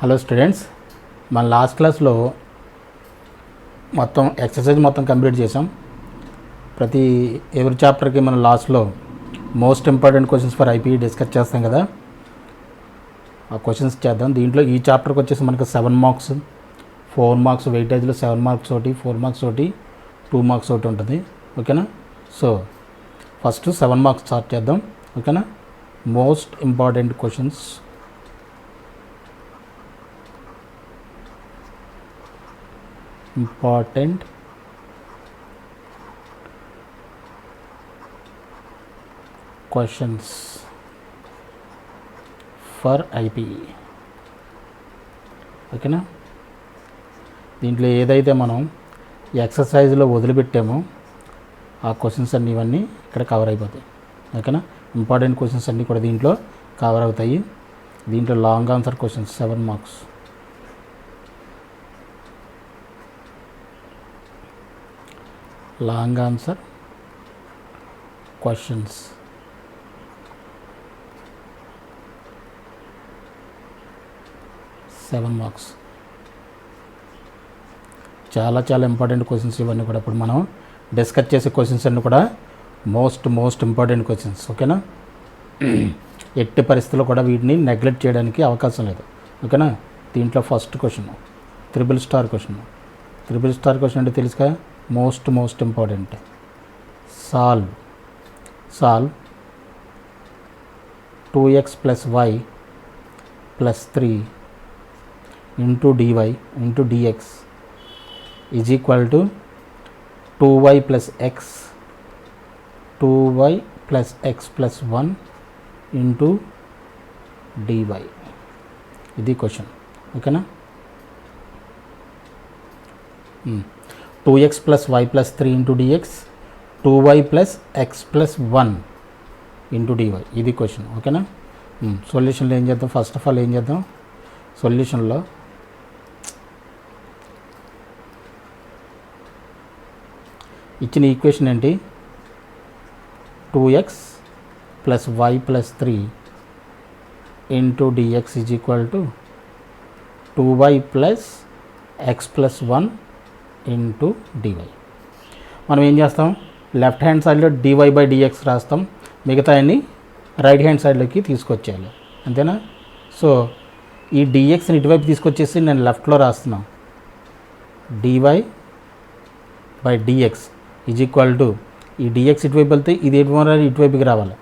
Hello students, మన last క్లాస్లో మొత్తం ఎక్సర్సైజ్ కంప్లీట్ చేసాం. ప్రతి ఎవరి చాప్టర్కి మనం లాస్ట్లో most important questions for IP discuss చేస్తాం కదా, ఆ క్వశ్చన్స్ చేద్దాం. దీంట్లో ఈ చాప్టర్కి వచ్చేసి మనకు 7 మార్క్స్, 4 మార్క్స్ వెయిటేజ్లో 7 మార్క్స్ ఒకటి, 4 మార్క్స్ ఒకటి, 2 మార్క్స్ ఒకటి ఉంటుంది. ఓకేనా? సో ఫస్ట్ 7 మార్క్స్ స్టార్ట్ చేద్దాం. ఓకేనా? Most important questions. Important questions for IPE. ఓకేనా? దీంట్లో ఏదైతే మనం ఎక్సర్సైజ్లో వదిలిపెట్టామో ఆ క్వశ్చన్స్ అన్నీ ఇవన్నీ ఇక్కడ కవర్ అయిపోతాయి. ఓకేనా? ఇంపార్టెంట్ క్వశ్చన్స్ అన్నీ కూడా దీంట్లో కవర్ అవుతాయి. దీంట్లో long answer questions 7 marks. Long answer questions 7 marks. చాలా ఇంపార్టెంట్ క్వశ్చన్స్ ఇవన్నీ కూడా. ఇప్పుడు మనం డిస్కస్ చేసే క్వశ్చన్స్ అన్నీ కూడా మోస్ట్ ఇంపార్టెంట్ క్వశ్చన్స్. ఓకేనా? ఎట్టి పరిస్థితుల్లో కూడా వీటిని నెగ్లెక్ట్ చేయడానికి అవకాశం లేదు. ఓకేనా? దీంట్లో first question triple star question. Triple star question అంటే తెలుసుగా, most important. Solve 2x + y + 3 × dy × dx = 2y + x 2y + x + 1 × dy. ఇది క్వశ్చన్. ఓకేనా? 2x + y + 3 × dx 2y + x + 1 × dy. ఇది క్వశ్చన్. ఓకేనా? సొల్యూషన్లో ఏం చేద్దాం? ఫస్ట్ ఆఫ్ ఆల్ ఏం చేద్దాం? సొల్యూషన్లో ఇచ్చిన ఈక్వేషన్ ఏంటి? 2x + y + 3 × dx = 2y + x + 1 × dy. మనం ఏం చేస్తాం? లెఫ్ట్ హ్యాండ్ సైడ్లో dy/dx రాస్తాం, మిగతా అన్ని రైట్ హ్యాండ్ సైడ్లోకి తీసుకొచ్చేయాలి. అంతేనా? సో ఈ dxని ఇటువైపు తీసుకొచ్చేసి నేను లెఫ్ట్లో రాస్తున్నాను. dy/dx = ఈ dx ఇటువైపు వెళ్తే ఇది ఇటువైపుకి రావాలి.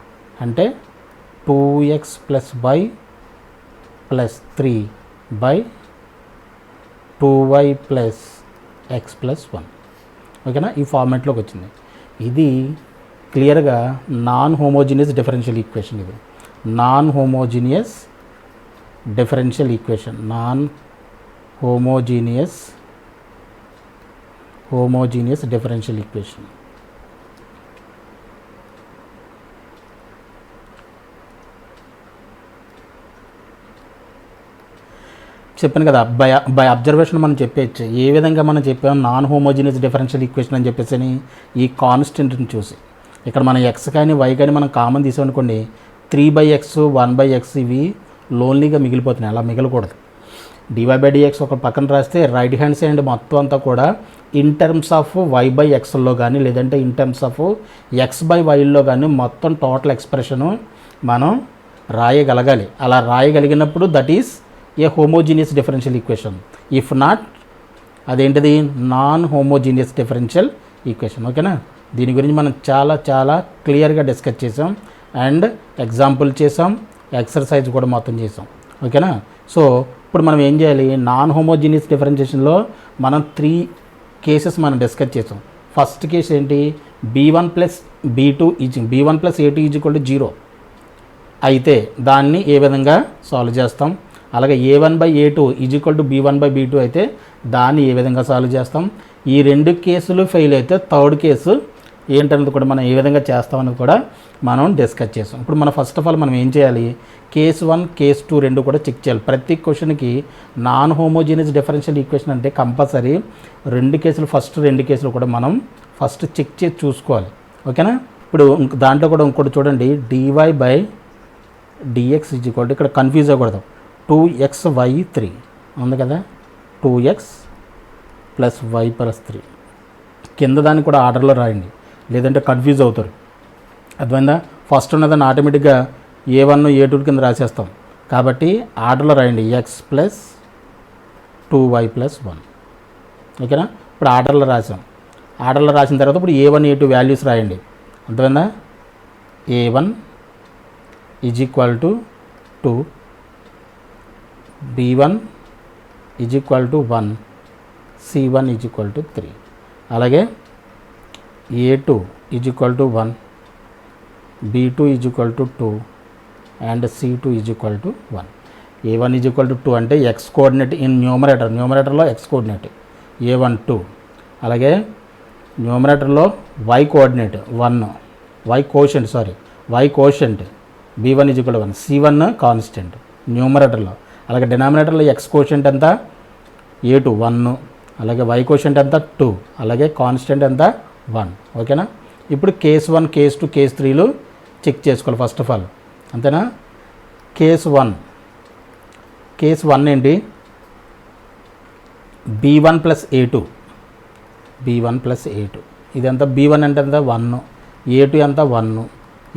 అంటే 2x + y + 3/2y + x + 1. ఓకేనా? ఈ ఫార్మాట్లోకి వచ్చింది. ఇది క్లియర్గా నాన్ హోమోజీనియస్ డిఫరెన్షియల్ ఈక్వేషన్. ఇది non homogeneous differential equation. Homogeneous differential equation. చెప్పాను కదా, బై అబ్జర్వేషన్ మనం చెప్పేయచ్చు. ఏ విధంగా మనం చెప్పాము నాన్ హోమోజీనియస్ డిఫరెన్షియల్ ఈక్వేషన్ అని చెప్పేసి ఈ కాన్స్టెంట్ని చూసి. ఇక్కడ మన ఎక్స్ కానీ వై కానీ మనం కామన్ తీసామనుకోండి, 3/x 1/x ఇవి లోన్లీగా మిగిలిపోతున్నాయి. అలా మిగలకూడదు. dy/dx ఒక పక్కన రాస్తే రైట్ హ్యాండ్ సైడ్ మొత్తం అంతా కూడా ఇన్ టర్మ్స్ ఆఫ్ y/xలో కానీ లేదంటే ఇన్ టర్మ్స్ ఆఫ్ x/yలో కానీ మొత్తం టోటల్ ఎక్స్ప్రెషను మనం రాయగలగాలి. అలా రాయగలిగినప్పుడు that is a homogeneous differential equation. If not, అదేంటిది? Non homogeneous differential equation. ఓకేనా? దీని గురించి మనం చాలా క్లియర్గా డిస్కస్ చేసాం అండ్ ఎగ్జాంపుల్ చేసాం, ఎక్సర్సైజ్ కూడా మొత్తం చేసాం. ఓకేనా? సో ఇప్పుడు మనం ఏం చేయాలి? నాన్ హోమోజీనియస్ డిఫరెన్షియేషన్లో మనం 3 కేసెస్ మనం డిస్కస్ చేసాం. ఫస్ట్ కేసు ఏంటి? b1 + b2 b1 + a2 = 0 అయితే దాన్ని ఏ విధంగా సాల్వ్ చేస్తాం? అలాగే a1/a2 = b1/b2 అయితే దాన్ని ఏ విధంగా సాల్వ్ చేస్తాం? ఈ 2 కేసులు ఫెయిల్ అయితే థర్డ్ కేసు ఏంటన్నది కూడా మనం ఏ విధంగా చేస్తామన్నది కూడా మనం డిస్కస్ చేస్తాం. ఇప్పుడు మనం ఫస్ట్ ఆఫ్ ఆల్ మనం ఏం చేయాలి? కేసు 1, కేసు 2 రెండు కూడా చెక్ చేయాలి. ప్రతి క్వశ్చన్కి నాన్ హోమోజీనియస్ డిఫరెన్షియల్ ఈక్వేషన్ అంటే కంపల్సరీ 2 కేసులు, ఫస్ట్ 2 కేసులు కూడా మనం ఫస్ట్ చెక్ చేసి చూసుకోవాలి. ఓకేనా? ఇప్పుడు దాంట్లో కూడా ఇంకోటి చూడండి, dy/dx ఇక్కడ కన్ఫ్యూజ్ అవ్వకూడదు. 2xy3 ఉంది కదా, 2x ప్లస్ వై ప్లస్ 3. కింద దాన్ని కూడా ఆర్డర్లో రాయండి, లేదంటే కన్ఫ్యూజ్ అవుతారు. అర్థమైందా? ఫస్ట్ ఉన్నదాన్ని ఆటోమేటిక్గా A1 A2 కింద రాసేస్తాం, కాబట్టి ఆర్డర్లో రాయండి x ప్లస్ 2y ప్లస్ 1. ఓకేనా? ఇప్పుడు ఆర్డర్లో రాసాం. ఆర్డర్లో రాసిన తర్వాత ఇప్పుడు A1 A2 వాల్యూస్ రాయండి. అర్థమైందా? A1 is equal to 2, B1 is equal to 1, C1 is equal to 3. అలాగే A2 is equal to 1, B2 is equal to 2 and C2 is equal to 1. A1 is equal to 2 అంటే X coordinate in న్యూమరేటర్లో X coordinate A1 2. అలాగే న్యూమరేటర్లో Y coordinate 1, Y quotient B1 is equal to 1, C1 constant న్యూమరేటర్లో. అలాగే డినామినేటర్లో X quotient ఎంత A2 1, అలాగే y quotient ఎంత 2, అలాగే కాన్స్టెంట్ ఎంత 1. ఓకేనా? ఇప్పుడు కేస్ 1 కేస్ 2 కేస్ 3లు చెక్ చేసుకోవాలి ఫస్ట్ ఆఫ్ ఆల్. అంతేనా? కేస్ 1 ఏంటి? B1 ప్లస్ A2, ఇదంతా B1 అంటే ఎంత 1, A2 ఎంత 1,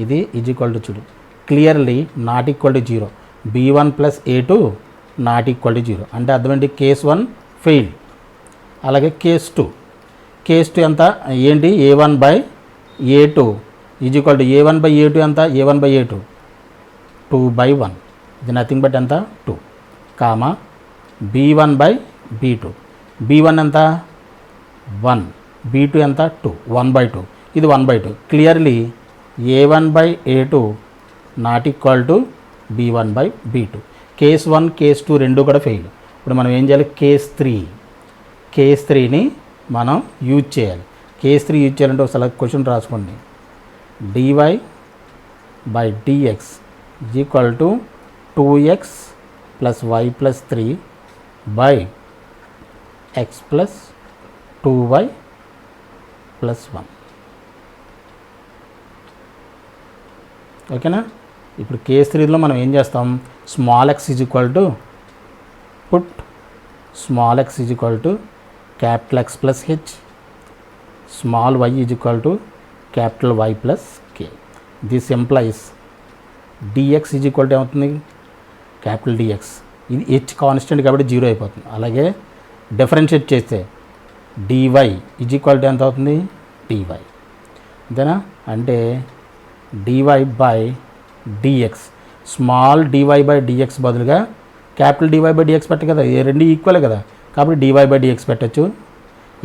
ఇది ఈజ్ ఈక్వల్ టు చూడు clearly not equal to 0. B1 plus A2 not equal to 0 అంటే అర్థమేంటి? Case 1 fail. అలాగే కేస్ 2 ఎంత ఏంటి? A1 by A2 is equal to A1 by A2 ఎంత? A1 బై A2 2 బై 1, ఇది నథింగ్ బట్ ఎంత 2, comma B1 by B2, B1 ఎంత 1, B2 ఎంత 2, 1 బై 2, ఇది 1 by 2. Clearly A1 by A2 not equal to B1 by B2. Case 1 case 2 రెండు కూడా fail. ఇప్పుడు మనం ఏం చేయాలి? కేస్ 3ని మనం యూజ్ చేయాలి. కేస్ 3 యూజ్ చేయాలంటే ఒకసారి క్వశ్చన్ రాసుకోండి. dy by dx is equal to 2x plus y plus 3 by x plus 2y plus 1. ఓకేనా? ఇప్పుడు కేస్ 3లో మనం ఏం చేస్తాం? Small x is equal to put small x is equal to capital X plus H, small y is equal to capital Y plus K. This implies dx is equal to ఏమవుతుంది? Capital dx. ఇది H constant కాబట్టి 0 అయిపోతుంది. అలాగే differentiate చేస్తే dy is equal to ఎంత అవుతుంది? dy. అంతేనా? అంటే dy by dx, small dy by dx బదులుగా క్యాపిటల్ dy బై dx పెట్టు కదా, ఈ రెండు ఈక్వలే కదా, కాబట్టి dy బై dx పెట్టచ్చు.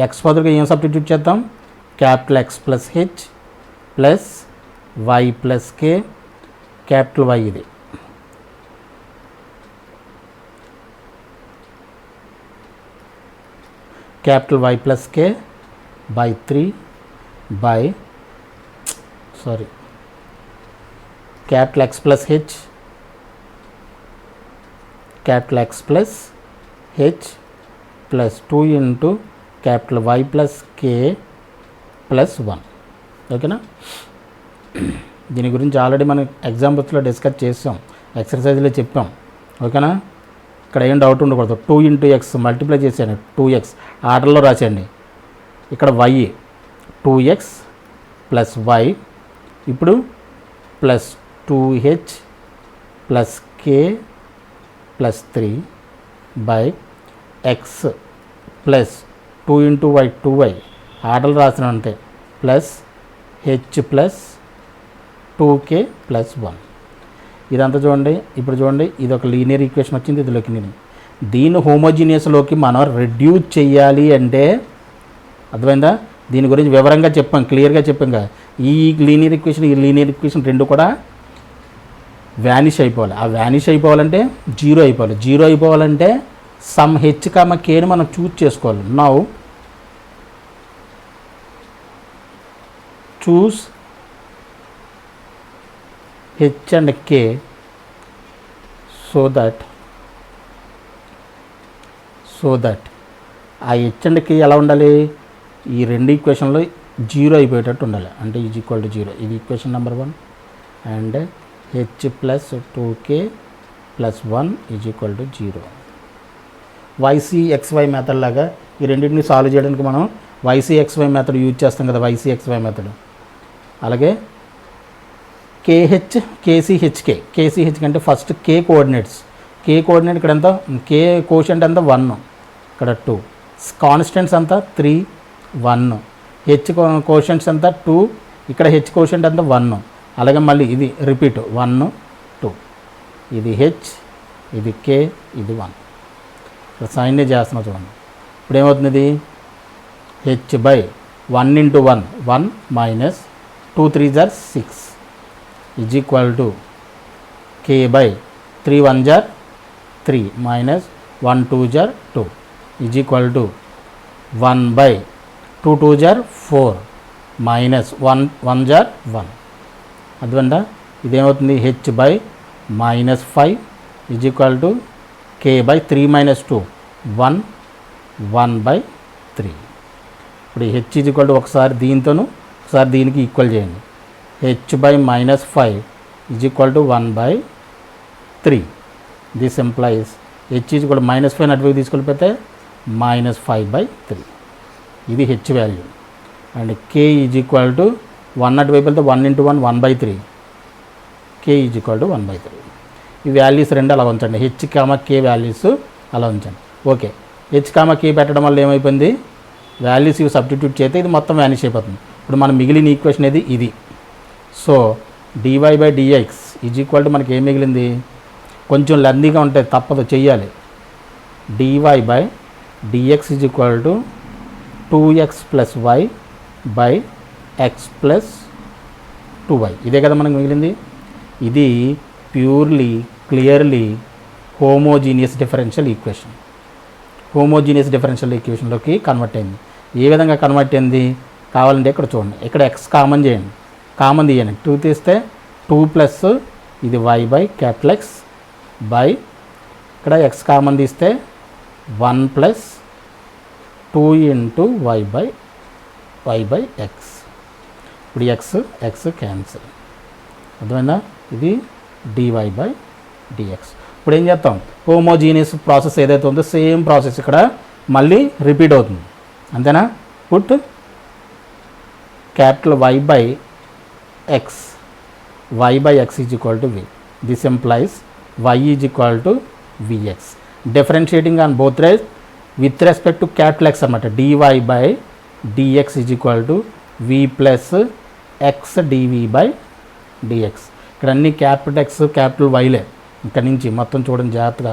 x బదులుగా ఏం సబ్స్టిట్యూట్ చేద్దాం? Capital X plus H plus y plus K, capital Y ఇది. Capital Y plus K by 3 by capital X plus H, capital X plus H plus 2 into capital Y plus K plus 1. ఓకేనా? దీని గురించి already మనం ఎగ్జాంపుల్స్లో discuss చేసాం, ఎక్సర్సైజ్లో చెప్పాం. ఓకేనా? ఇక్కడ ఏం డౌట్ ఉండకూడదు. 2 ఇంటూ ఎక్స్ మల్టిప్లై చేసేయండి, 2x ఆర్డర్లో రాసేయండి. ఇక్కడ y 2x ప్లస్ y, ఇప్పుడు plus 2h plus k plus 3 by x plus 2 into y 2y ఆర్డర్లు రాసిన అంతే, plus h plus 2k plus 1. ఇదంతా చూడండి. ఇప్పుడు చూడండి, ఇది ఒక లీనియర్ ఈక్వేషన్ వచ్చింది, ఇదిలోకి నేను దీన్ని హోమోజీనియస్లోకి మనం రెడ్యూస్ చేయాలి అంటే అర్థమైందా? దీని గురించి వివరంగా చెప్పాం, క్లియర్గా చెప్పాం కదా. ఈ లీనియర్ ఈక్వేషన్ రెండు కూడా వ్యానిష్ అయిపోవాలి. ఆ వ్యానిష్ అయిపోవాలంటే 0 అయిపోవాలి. 0 అయిపోవాలంటే సమ్ హెచ్ కామ కేని మనం చూజ్ చేసుకోవాలి. Now choose H and K so that ఆ హెచ్ అండ్ కే ఎలా ఉండాలి? ఈ రెండు ఈక్వేషన్లో 0 అయిపోయేటట్టు ఉండాలి. అంటే ఈజ్ ఈక్వల్ టు 0, ఇది equation number 1. And H plus 2k plus 1 is equal to 0. YCXY method లాగా ఈ రెండింటిని సాల్వ్ చేయడానికి మనం YCXY మెథడ్ యూజ్ చేస్తాం కదా, YCXY మెథడ్. అలాగే KCHK అంటే first K coordinates. K coordinate ఇక్కడ ఎంత, K కోషంట్ ఎంత 1, ఇక్కడ 2, కాన్స్టెంట్స్ అంతా 3 1, H కోషంట్స్ అంతా 2, ఇక్కడ H కోషంట్ అంతా 1. అలాగే మళ్ళీ ఇది రిపీట్ 1 2, ఇది H, ఇది K, ఇది 1. ఇక్కడ సైన్నే చేస్తున్నా చూడండి. ఇప్పుడు ఏమవుతుంది, H బై 1 ఇంటూ 1 1 మైనస్ 2 3 జార్ 6 is equal to K by 3 1 జార్ 3 మైనస్ 1 2 జార్ 2 ఈజ్ ఈక్వల్ టు 1 బై 2 2 జార్ 4 మైనస్ 1 1 జార్ 1. అర్థమంట. ఇదేమవుతుంది, H by minus 5 is equal to K by 3 minus 2 1 1 by 3. ఇప్పుడు H ఈజ్ ఈక్వల్ టు ఒకసారి దీంతోను ఒకసారి దీనికి ఈక్వల్ చేయండి. H by minus 5 is equal to 1 by 3. This employees H is equal minus 5 అటువైపు తీసుకెళ్ళిపోతే మైనస్ 5 బై 3. ఇది H value. And K is equal to 1 అటువైపు వెళ్తే 1 into 1 1 by 3, K is equal to 1 by 3. ఈ values రెండు అలా ఉంచండి, H, K values అలా ఉంచండి. ఓకే, H, K పెట్టడం వల్ల ఏమైపోయింది, వాల్యూస్ ఇవి సబ్స్టిట్యూట్ చేస్తే ఇది మొత్తం వానిష్ అయిపోతుంది. ఇప్పుడు మన మిగిలిన ఈక్వేషన్ ఏది ఇది. So dy by dx is equal to మనకి ఏం మిగిలింది, కొంచెం లెందీగా ఉంటుంది తప్పదు చెయ్యాలి. dy by dx is equal to 2x plus y by x plus 2y. ఇదే కదా మనకు మిగిలింది. ఇది purely clearly homogeneous differential equation. Homogeneous differential ఈక్వేషన్లోకి కన్వర్ట్ అయింది. ఏ విధంగా కన్వర్ట్ అయింది కావాలంటే ఇక్కడ చూడండి. ఇక్కడ x కామన్ చేయండి, కామన్ తీయండి. 2 తీస్తే 2 ప్లస్ ఇది y by capital X by ఇక్కడ x కామన్ తీస్తే 1 plus 2 into y by x. ఇప్పుడు x క్యాన్సిల్. అర్థమైందా, ఇది dy బై dx. ఇప్పుడు ఏం చేస్తాం, హోమోజీనియస్ ప్రాసెస్ ఏదైతే ఉందో సేమ్ ప్రాసెస్ ఇక్కడ మళ్ళీ రిపీట్ అవుతుంది. అంతేనా. Put capital Y by x is equal to v. This employees y is equal to vx. Differentiating on both right with respect to capital X అన్నమాట. dy by dx is equal to v plus x dv by dx. ఇక్కడ అన్ని capital X capital Yలే. ఇక్కడ నుంచి మొత్తం చూడండి, జాగ్రత్తగా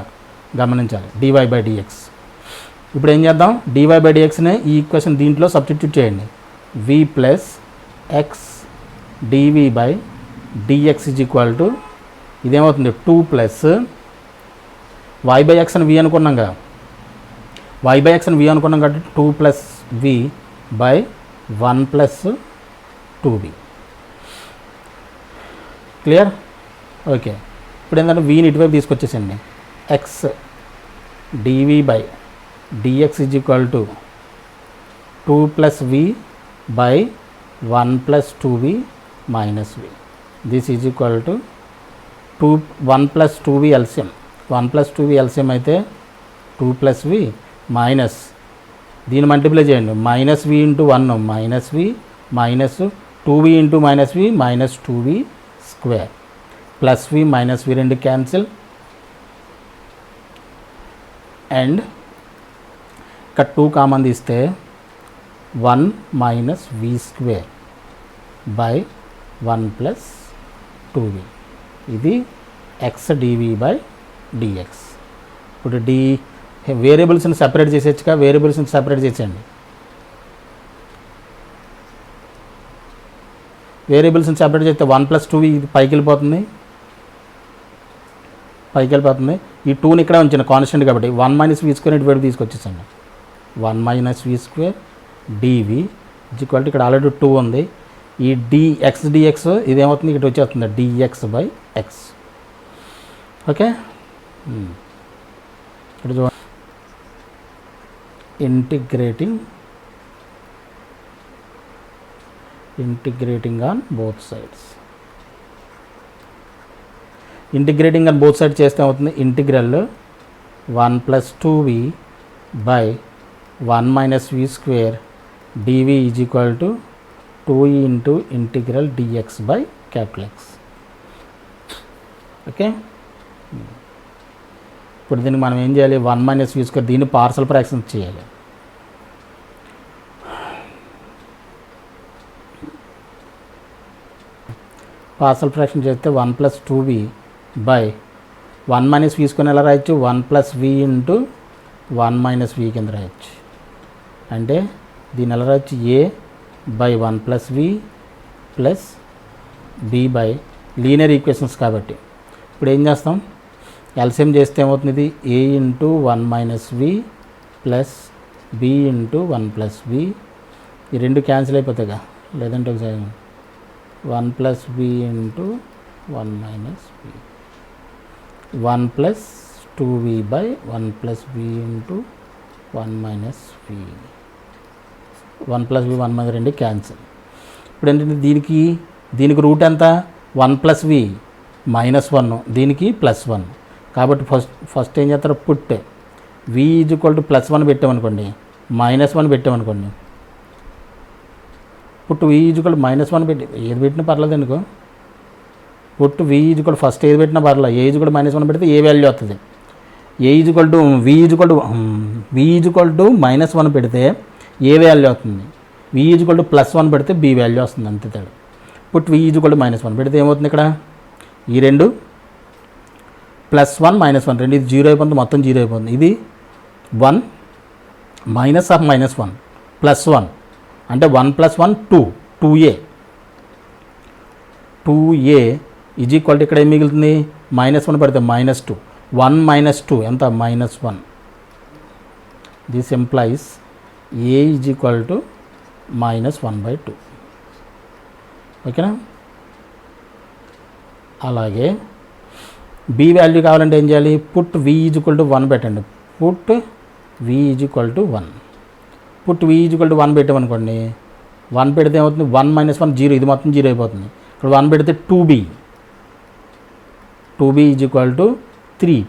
గమనించాలి. dy by dx. ఇప్పుడు ఏం చేద్దాం, dy బై dxని ఈ ఈక్వేషన్ దీంట్లో సబ్స్టిట్యూట్ చేయండి. v plus x dv by dx is equal to ఇదేమవుతుంది 2 ప్లస్ y బై x అని v అనుకున్నాం కదా, y బై x అని v అనుకున్నాం కాబట్టి 2 plus v by 1 plus 2v. Clear. Okay, ఇప్పుడు ఏంటంటే వీని ఇటువైపు తీసుకొచ్చేసండి. x dv by dx is equal to 2 plus v by 1 plus 2v minus v. This is equal to 1 plus 2v LCM. 1 plus 2v LCM అయితే 2 plus v minus దీన్ని multiply చేయండి. Minus v into 1 minus v minus 2v into minus v minus 2v square plus v minus v రెండు cancel. And ఇక్కడ 2 common తీస్తే 1 minus v square by 1 plus 2v. ఇది x dv by dx. ఇప్పుడు వేరియబుల్స్ని separate చేసేచ్చుగా, వేరియబుల్స్ని separate చేసేయండి. వేరియబుల్స్ని separate చేస్తే 1 plus 2v ఇది పైకి వెళ్ళిపోతుంది. ఈ 2ని ఇక్కడ ఉంచిన కాన్స్టెంట్ కాబట్టి 1 మైనస్ v స్క్వేర్ ఇటు వైపు తీసుకొచ్చేసండి. 1 minus v square dv equal to ఇక్కడ ఆల్రెడీ 2 ఉంది. ఈ dx dx ఇదేమవుతుంది, ఇక్కడ వచ్చేస్తుంది dx బై x. ఓకే, ఇక్కడ చూడండి. Integrating on both sides. Integrating on both side చేస్తే అవుతుంది integral 1 plus 2v by 1 minus v square dv is equal to 2 into integral dx by capital X. Okay, ఇప్పుడు దీనికి మనం ఏం చేయాలి, 1 మైనస్ వి స్క్వేర్ దీన్ని పార్షల్ ఫ్రాక్షన్స్ చేయాలి. Partial fraction చేస్తే 1 plus 2v by 1 minus v square ఎలా రాయొచ్చు, 1 ప్లస్ వి ఇంటూ 1 మైనస్ వి కింద రాయొచ్చు. అంటే దీన్ని ఎలా రాయొచ్చు, A by 1 plus V plus B by linear equations కాబట్టి. ఇప్పుడు ఏం చేస్తాం, ఎల్సిఎం చేస్తే ఏమవుతుంది, ఇది A into 1 minus V plus B into 1 plus V, ఈ రెండు క్యాన్సిల్ అయిపోతాయిగా, లేదంటే ఒకసారి 1 plus B into 1 minus B, 1 plus 2v by 1 plus B into 1 minus B, 1 plus B 1 minus రెండు క్యాన్సిల్. ఇప్పుడు ఏంటంటే దీనికి రూట్ ఎంత, 1 ప్లస్ వి -1, దీనికి +1. కాబట్టి ఫస్ట్ ఏం చేస్తారు, put v is equal to +1 పెట్టామనుకోండి, -1 పెట్టామనుకోండి, పుట్ v ఈజ్ ఈక్వల్ -1 పెట్టి ఏది పెట్టినా పర్లేదు అనుకో, put v is equal first ఏది పెట్టినా పర్లేదు, ఏ ఈజ్ ఈక్వల్ -1 పెడితే ఏ వాల్యూ వస్తుంది, A is equal to v is equal to -1 పెడితే ఏ వాల్యూ వస్తుంది, v ఈజ్ ఈక్వల్ టు +1 పెడితే b వాల్యూ వస్తుంది, అంతే తేడా. Put v is equal to -1 పెడితే ఏమవుతుంది, ఇక్కడ ఈ రెండు +1 -1 రెండు, ఇది 0 అయిపోతుంది, మొత్తం 0 అయిపోతుంది. ఇది 1 మైనస్ ఆఫ్ -1 +1 అంటే 1 + 1 2, 2a ఈజ్ ఈక్వల్ టు ఇక్కడ ఏం మిగులుతుంది, -1 పడితే -2, 1 - 2 ఎంత, -1. This employees a is equal to -1/2. ఓకేనా. అలాగే b వాల్యూ కావాలంటే ఏం చేయాలి, put v is equal to 1 పెట్టండి, put v is equal to 1, put v is equal to 1 పెట్టామనుకోండి, 1 పెడితే ఏమవుతుంది, 1 - 1 0, ఇది మొత్తం 0 అయిపోతుంది. ఇక్కడ 1 పెడితే 2b is equal to 3,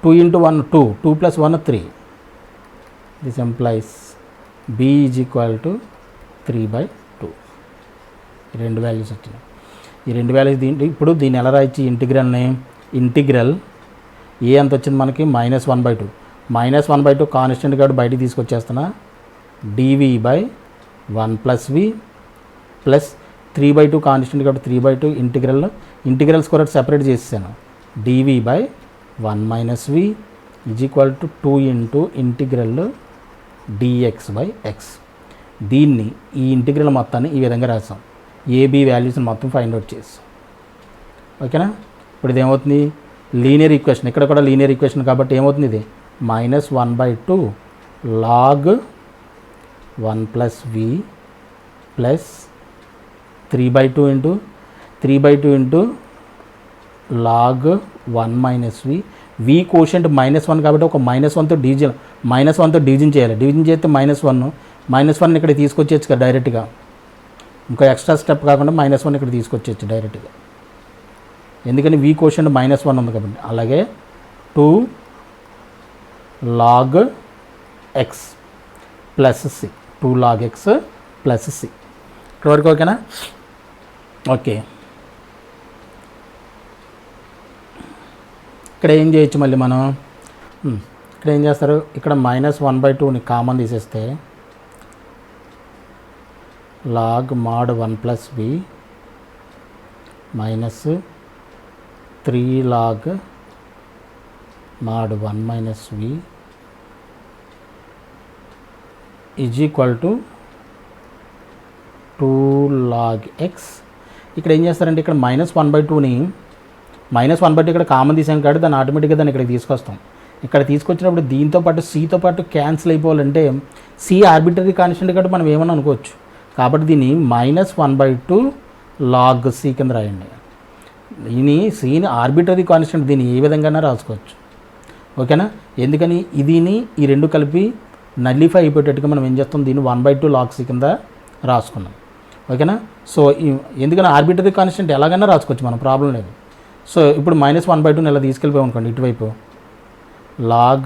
2 into 1 2, 2 + 1 3. This employees b is equal to 3/2. ఈ రెండు వాల్యూస్ వచ్చినాయి. ఈ రెండు వాల్యూస్ ఇప్పుడు దీన్ని ఎలా రాయొచ్చు, ఇంటిగ్రల్ని, ఇంటిగ్రల్ ఏ ఎంత వచ్చింది మనకి, -1/2, -1/2 కాన్స్టెంట్ కాబట్టి బయటికి తీసుకొచ్చేస్తున్నా, dv by 1 + v plus 3/2 constant కాబట్టి 3/2 ఇంటిగ్రల్ స్క్వేర్ సెపరేట్ చేసేసాను, dv by 1 minus v is equal to 2 into integral dx by x. దీన్ని ఈ ఇంటిగ్రల్ మొత్తాన్ని ఈ విధంగా రాసాం, ఏబీ వాల్యూస్ని మొత్తం ఫైండ్ అవుట్ చేసాం. ఓకేనా. ఇప్పుడు ఇది ఏమవుతుంది, లీనియర్ ఈక్వేషన్, ఇక్కడ కూడా లీనియర్ ఈక్వేషన్ కాబట్టి ఏమవుతుంది, ఇది -1/2 log 1 + v plus 3/2 into log 1 minus v quotient -1 కాబట్టి ఒక -1తో డివిజన్ చేయాలి, డివిజన్ చేస్తే -1 ఇక్కడ తీసుకొచ్చేచ్చు కదా డైరెక్ట్గా, ఇంకో ఎక్స్ట్రా స్టెప్ కాకుండా -1 ఇక్కడ తీసుకొచ్చేచ్చు డైరెక్ట్గా, ఎందుకని v కోషెంట్ -1 ఉంది కాబట్టి. అలాగే 2 log x plus c, 2 log x plus c. ఇక్కడ వరకు ఓకేనా. ఓకే, ఇక్కడ ఏం చేయొచ్చు మళ్ళీ మనం, ఇక్కడ ఏం చేస్తారు, ఇక్కడ -1/2ని కామన్ తీసేస్తే log mod 1 + v minus 3 log mod 1 minus v is equal to 2 log x. ఇక్కడ ఏం చేస్తారంటే, ఇక్కడ -1/2ని -1/2 ఇక్కడ కామన్ తీసాం కాబట్టి దాన్ని ఆటోమేటిక్గా దాన్ని ఇక్కడికి తీసుకొస్తాం. ఇక్కడ తీసుకొచ్చినప్పుడు దీంతో పాటు సితో పాటు క్యాన్సిల్ అయిపోవాలంటే, సి ఆర్బిటరీ కాన్స్టెంట్ కాబట్టి మనం ఏమని అనుకోవచ్చు, కాబట్టి దీన్ని -1/2 log c కింద రాయండి. దీని సిని ఆర్బిటరీ కాన్స్టెంట్, దీన్ని ఏ విధంగా రాసుకోవచ్చు. ఓకేనా. ఎందుకని దీని ఈ రెండు కలిపి నల్లిఫై అయిపోయేటట్టుగా మనం ఏం చేస్తాం, దీన్ని 1/2 log c కింద రాసుకున్నాం. ఓకేనా. సో ఎందుకని ఆర్బిటరీ కాన్స్టెంట్ ఎలాగైనా రాసుకోవచ్చు, మనం ప్రాబ్లం లేదు. సో ఇప్పుడు -1/2ని ఇలా తీసుకెళ్ళిపోయాం అనుకోండి, ఇటువైపు log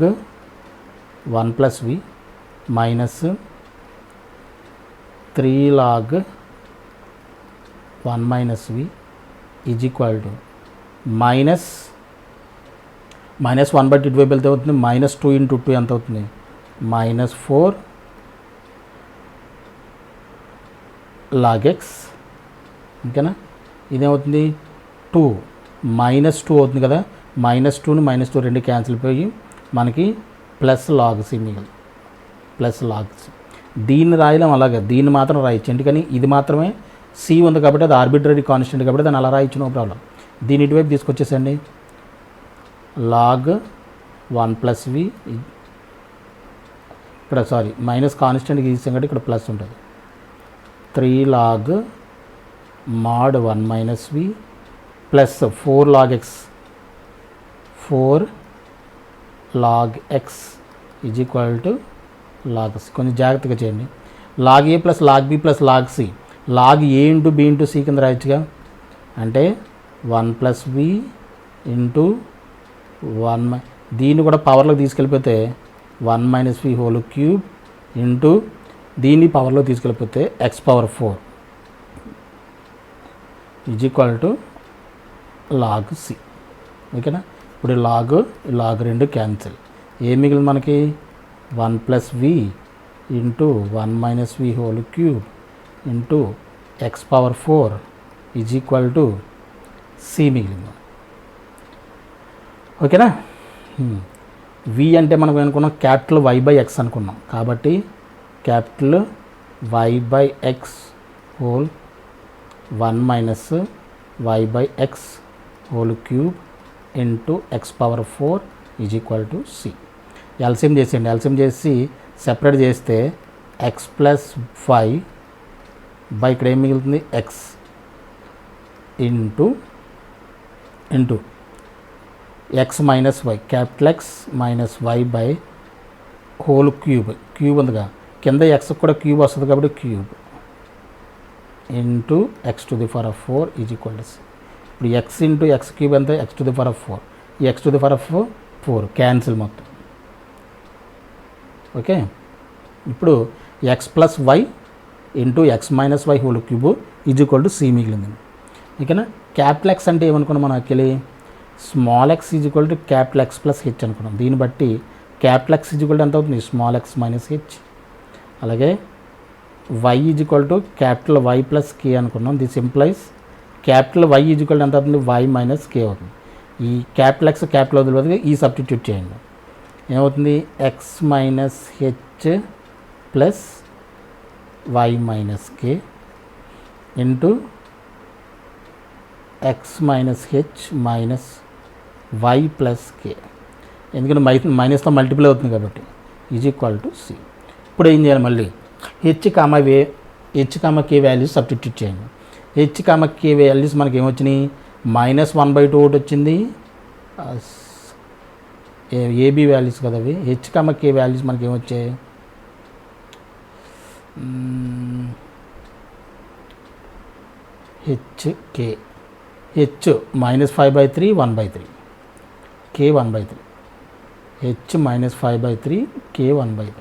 1 plus v minus 3 log 1 minus v is equal to minus 1 ఇటువైపు వెళ్తే అవుతుంది -2 × 2 ఎంత అవుతుంది -4 లాగ్ ఎక్స్. ఓకేనా, ఇదేమవుతుంది 2 -2 అవుతుంది కదా, -2ని -2 రెండు క్యాన్సిల్ పోయి మనకి ప్లస్ లాగ్ సి మిగిలి ప్లస్ లాగ్ సి. దీన్ని రాయలేం అలాగే, దీన్ని మాత్రం రాయొచ్చు ఎందుకని ఇది మాత్రమే సి ఉంది కాబట్టి అది ఆర్బిట్రరీ కాన్స్టెంట్ కాబట్టి దాన్ని అలా రాయొచ్చు, నో ప్రాబ్లం. దీని ఇటువైపు తీసుకొచ్చేసండి లాగ్ 1 ప్లస్ వి ఇక్కడ సారీ మైనస్ కాన్స్టెంట్కి తీసాం కాబట్టి ఇక్కడ ప్లస్ ఉంటుంది 3 log mod 1 minus V plus 4 log X 4 log X is equal to log C. కొంచెం జాగ్రత్తగా చేయండి. Log A plus log B plus log C, log A into B into C కింద రాయొచ్చుగా. అంటే 1 ప్లస్ వి ఇంటూ 1 దీన్ని కూడా పవర్లోకి తీసుకెళ్ళిపోతే 1 minus V whole cube into దీన్ని పవర్లో తీసుకెళ్ళిపోతే X power 4 is equal to log C. ఓకేనా, ఇప్పుడు లాగ్ 2 క్యాన్సిల్. ఏం మిగిలింది మనకి 1 plus we into 1 minus V whole cube into X power 4 is equal to C మిగిలింది. ఓకేనా, వి అంటే మనం అనుకున్నాం క్యాపిటల్ వై బై ఎక్స్ అనుకున్నాం కాబట్టి capital Y by x whole 1 minus y by x whole cube into X power 4 is equal to c. LCM చేసేయండి, LCM చేసి separate చేస్తే ఎక్స్ ప్లస్ 5 బై ఇక్కడ ఏం మిగులుతుంది x into X minus y capital X minus y by whole cube ఉందిగా, కింద x కూడా cube వస్తుంది కాబట్టి cube into x to the power of 4 is equal to c. ఇప్పుడు ఎక్స్ ఇంటూ ఎక్స్ క్యూబ్ ఎంత x to the power of 4, ఈ x to the power of 4 cancel మొత్తం. Okay, ఇప్పుడు x plus y into X minus y whole cube is equal to C మిగిలింది. ఓకేనా, capital X అంటే ఏమనుకున్నాం మనం actually small x is equal to capital X plus h అనుకున్నాం. దీన్ని బట్టి capital X is equal to ఎంత అవుతుంది స్మాల్ ఎక్స్ మైనస్ హెచ్. అలాగే y is equal to capital Y plus k అనుకున్నాం. This implies capital Y is equal to ఎంత అవుతుంది why minus కే అవుతుంది. ఈ క్యాపిటల్ ఎక్స్ క్యాపిటల్ వదిలి ఈ సబ్స్టిట్యూట్ చేయండి, ఏమవుతుంది X minus H plus Y minus K into X minus H minus Y plus K, ఎందుకంటే మైనస్తో మల్టిప్లై అవుతుంది కాబట్టి ఈజ్ ఈక్వల్ టు సి. ఇప్పుడు ఏం చేయాలి మళ్ళీ హెచ్ కామా కే వాల్యూస్ సబ్స్టిట్యూట్ చేయండి. హెచ్ కామా కే వాల్యూస్ మనకి ఏమొచ్చినాయి -1/2 ఒకటి వచ్చింది, ఏబి వాల్యూస్ కదా అవి. హెచ్ కామా కే వాల్యూస్ మనకి ఏమొచ్చాయి హెచ్ -5/3 1/3 కే 1/3 హెచ్ -5/3 కే 1/3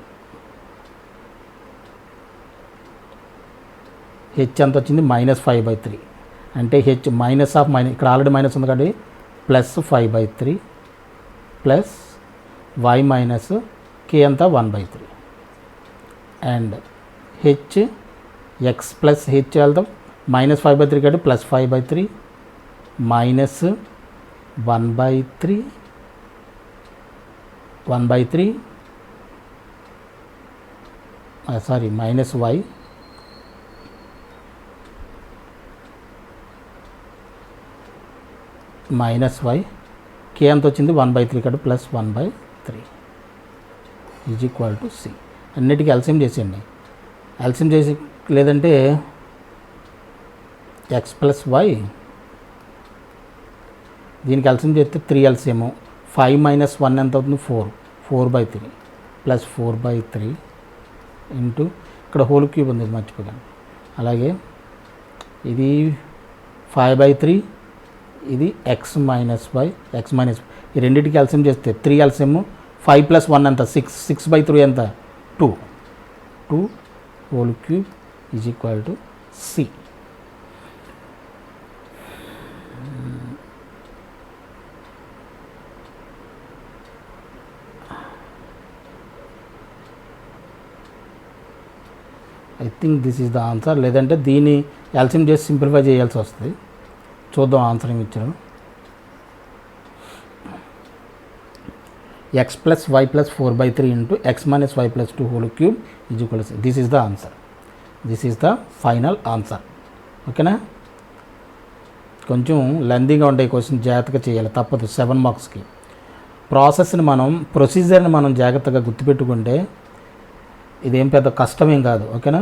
హెచ్ ఎంత వచ్చింది -5/3 అంటే హెచ్ మైనస్ ఇక్కడ ఆల్రెడీ మైనస్ ఉంది కాబట్టి +5/3 ప్లస్ వై మైనస్ కే అంతా 1/3 and H X plus H వెళ్తాం -5/3 కాబట్టి +5/3 minus 1/3 sorry minus Y K ఎంత వచ్చింది 1/3 కాబట్టి +1/3 ఈజ్ ఈక్వల్ టు సి. అన్నిటికీ ఎల్సిఎం చేసేయండి, ఎల్సిఎం చేసి లేదంటే ఎక్స్ ప్లస్ వై దీనికి ఎల్సిఎం చేస్తే 3 ఎల్సిఎం 5 - 1 ఎంత అవుతుంది 4/3 ప్లస్ 4/3 ఇంటూ ఇక్కడ హోల్ క్యూబ్ ఉంది మర్చిపోకండి. అలాగే ఇది 5/3 ఇది ఎక్స్ మైనస్ వై ఈ రెండింటికి ఎల్సిఎం చేస్తే 3 ఎల్సిఎం 5 + 1 ఎంత 6, 6/3 ఎంత 2, 2 whole cube is equal to c. I think this is the answer. లేదంటే దీన్ని ఎల్సిఎం చేసి సింప్లిఫై చేయాల్సి వస్తుంది. చూద్దాం ఆన్సర్ ఏమి ఇచ్చారు. x + y + 4/3 into x - y + 2 whole cube is equal to this is the answer. This is the final answer. ఓకేనా? కొంచెం లెందీగా ఉండే క్వశ్చన్ జాగ్రత్తగా చేయాలి, తప్పదు 7 మార్క్స్కి. ప్రొసీజర్ని మనం జాగ్రత్తగా గుర్తుపెట్టుకుంటే ఇదేం పెద్ద కష్టమేం కాదు. ఓకేనా?